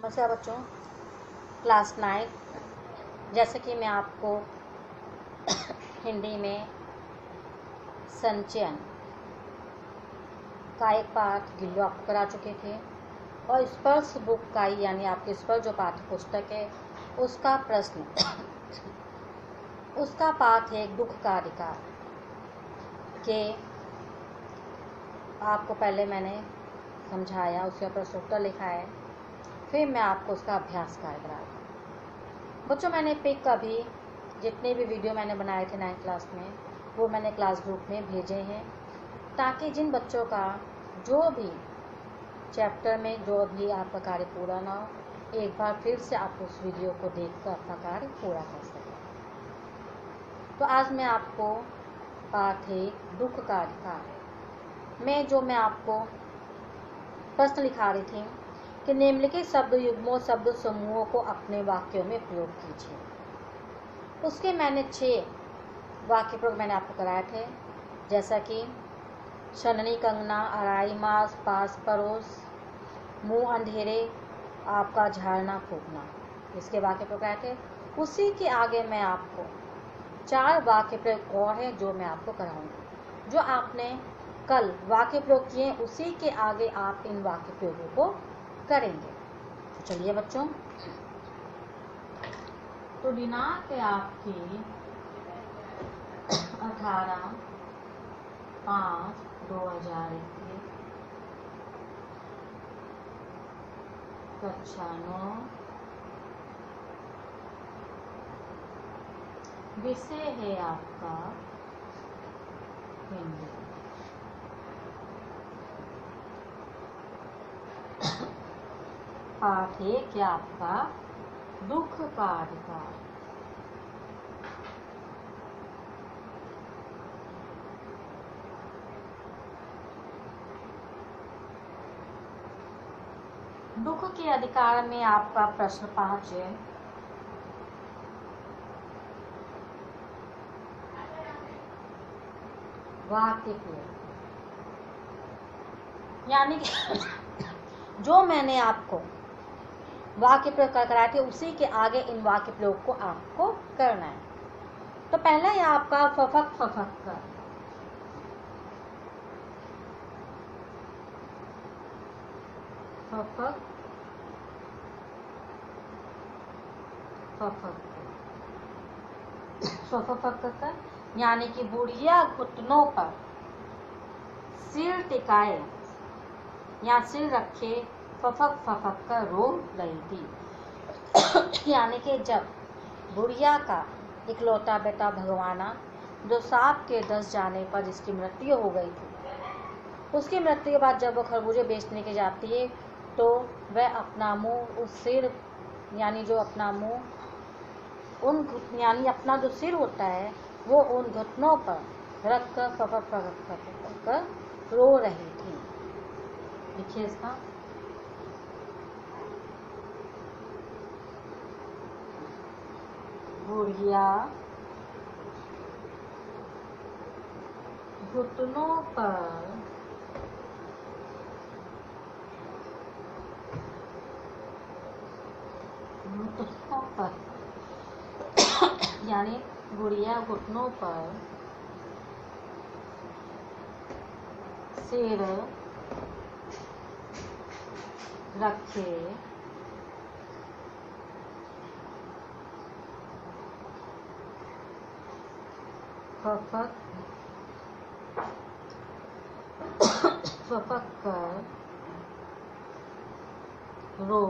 नमस्कार बच्चों, क्लास 9 जैसे कि मैं आपको हिंदी में संचयन का एक पाठ गिल्लो आपको करा चुके थे और स्पर्श बुक का ही यानी आपके स्पर्श जो पाठ्य पुस्तक है उसका प्रश्न उसका पाठ है दुख का अधिकार के आपको पहले मैंने समझाया, उसका प्रश्नोत्तर लिखा है, फिर मैं आपको उसका अभ्यास कार्य कराऊंगा। बच्चों, मैंने पिक का भी जितने भी वीडियो मैंने बनाए थे 9th क्लास में वो मैंने क्लास ग्रुप में भेजे हैं, ताकि जिन बच्चों का जो भी चैप्टर में जो भी आपका कार्य पूरा ना हो, एक बार फिर से आप उस वीडियो को देखकर अपना कार्य पूरा कर सकें। तो आज मैं आपको पाठ है दुख का अधिकार मैं आपको प्रश्न लिखा रही थी कि निम्नलिखित शब्द युग्मों शब्द समूहों को अपने वाक्यों में प्रयोग कीजिए। उसके मैंने 6 वाक्य प्रयोग मैंने आपको कराए थे, जैसा कि छननी कंगना, अराई मास, पास पड़ोस, मुंह अंधेरे, आपका झाड़ना फूकना, इसके वाक्य प्रयोग कराए थे। उसी के आगे मैं आपको 4 वाक्य प्रयोग और है जो मैं आपको कराऊंगी। जो आपने कल वाक्य प्रयोग किए उसी के आगे आप इन वाक्य प्रयोगों को करेंगे। तो चलिए बच्चों, तो दिनांक है आपकी 18/5/2021, कक्षा 9, विषय है आपका हिंदी। पाठ है क्या आपका दुख का अधिकार। दुख के अधिकार में आपका प्रश्न 5 है। वाक्य प्रयोग यानी कि जो मैंने आपको वाक्य प्रयोग कराए थे उसी के आगे इन वाक्य प्रयोग को आपको करना है। तो पहला है आपका फफक फफक कर। फफक फफक फफक कर यानी कि बुढ़िया घुटनों पर सिर टिकाए या सिर रखे फफक फफक कर रो रही थी। यानी कि जब बुढ़िया का इकलौता बेटा भगवाना जो सांप के डस जाने पर जिसकी मृत्यु हो गई थी, उसकी मृत्यु के बाद जब वो खरबूजे बेचने के जाती है तो वह अपना मुंह उस सिर यानी जो अपना मुंह उन यानी अपना जो सिर होता है वो उन घुटनों पर रख कर फफक फफक कर रो रही थी। देखिए इसका बुढ़िया घुटनों पर यानी बुढ़िया घुटनों पर सिर रखे फफक फफक कर रो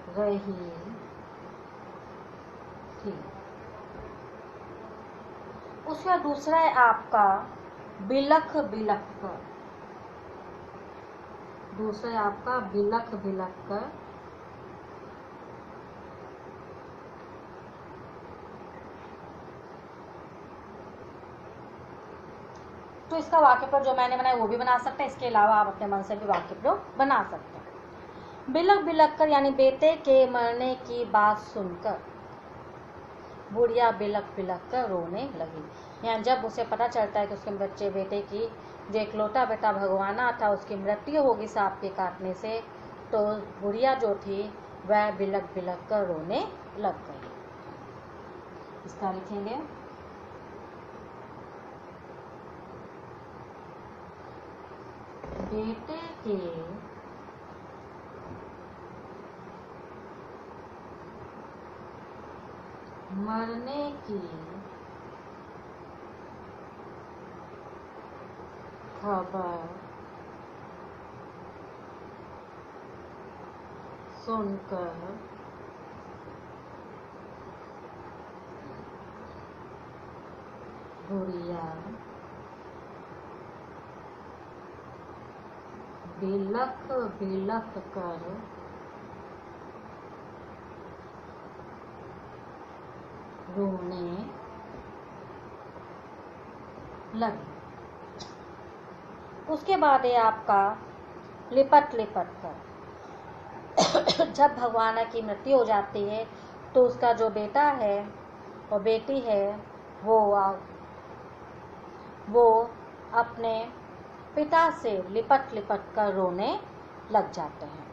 रही थी। उसका दूसरा है आपका बिलख बिलख कर। दूसरा है आपका बिलख बिलख कर तो इसका वाक्य प्रयोग जो मैंने बनाया वो भी बना सकते हैं। इसके अलावा आप अपने मन से भी वाक्य प्रयोग बना सकते हैं। बिलख बिलख कर यानी बेटे के मरने की बात सुनकर बुढ़िया बिलख बिलख कर रोने लगी। यहाँ जब उसे पता चलता है कि उसके बेटे की जो इकलौता बेटा भगवाना था उसकी मृत्यु होगी सांप के काटने से, तो बुढ़िया जो थी वह बिलक बिलक कर रोने लग गई। इसका लिखेंगे बेटे के मरने की खबर सुनकर बुढ़िया बिलख बिलख कर रोने लगी। उसके बाद है आपका लिपट लिपट कर। जब भगवान की मृत्यु हो जाती है तो उसका जो बेटा है और बेटी है वो अपने पिता से लिपट लिपट कर रोने लग जाते हैं।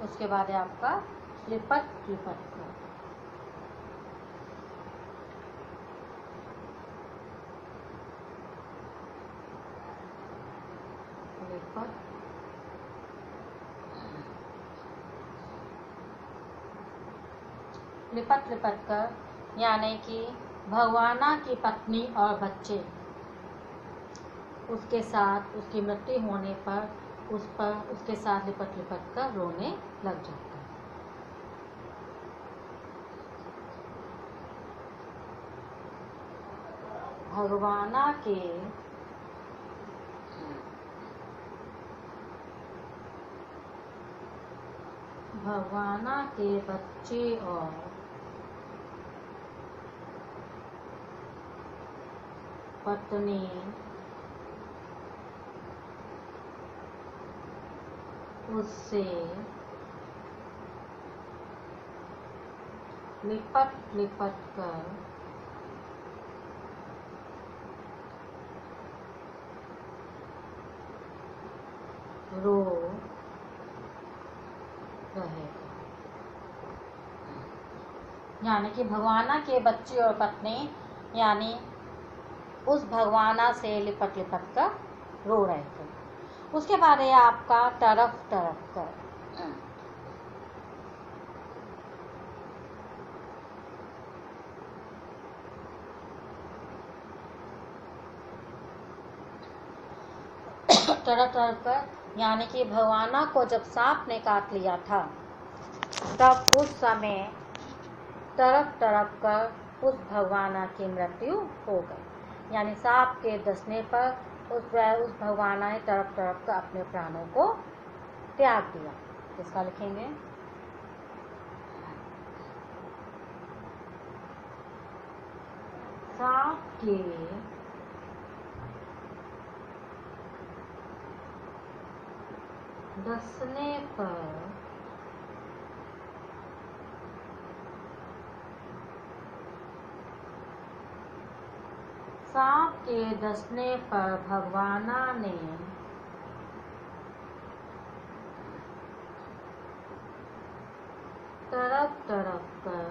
उसके बाद है आपका लिपट लिपट कर। लिपट लिपट कर यानी कि भगवाना की पत्नी और बच्चे उसके साथ उसकी मृत्यु होने पर उसके साथ लिपट लिपट कर रोने लग जाते हैं। भगवाना के बच्चे और पत्नी उससे लिपट लिपट कर रो रहे थे। यानी कि भगवाना के बच्चे और पत्नी यानी उस भगवाना से लिपट लिपट कर रो रहे थे। उसके बाद है आपका तरफ तरफ कर। तरफ तरफ कर यानी कि भगवाना को जब सांप ने काट लिया था तब उस समय तरफ तरफ कर उस भगवाना की मृत्यु हो गई। यानी सांप के डसने पर उस भगवाना ने तरफ तरफ कर अपने प्राणों को त्याग दिया। इसका लिखेंगे सांप के डसने पर भगवाना ने तरफ तरफ कर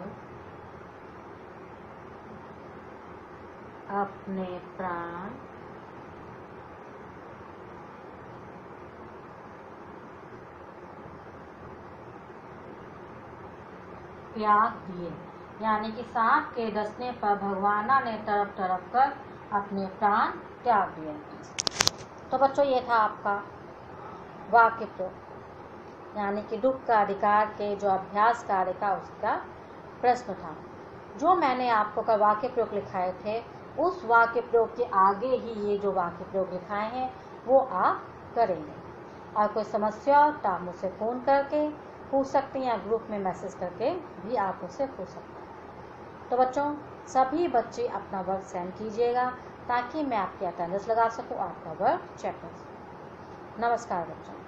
अपने प्राण त्याग दिए। यानी कि सांप के डसने पर भगवाना ने तरफ तरफ कर अपने प्राण त्याग दिए। तो बच्चों ये था आपका वाक्य प्रयोग यानी कि दुख का अधिकार के जो अभ्यास कार्य का उसका प्रश्न था। जो मैंने आपको का वाक्य प्रयोग लिखाए थे उस वाक्य प्रयोग के आगे ही ये जो वाक्य प्रयोग लिखाए हैं वो आप करेंगे। और कोई समस्या तो आप मुझसे फ़ोन करके पूछ सकते हैं या ग्रुप में मैसेज करके भी आप मुझसे पूछ सकते हैं। तो बच्चों सभी बच्चे अपना वर्क सेंड कीजिएगा ताकि मैं आपकी अटेंडेंस लगा सकूं आपका वर्क चेक कर सकूं। नमस्कार बच्चों।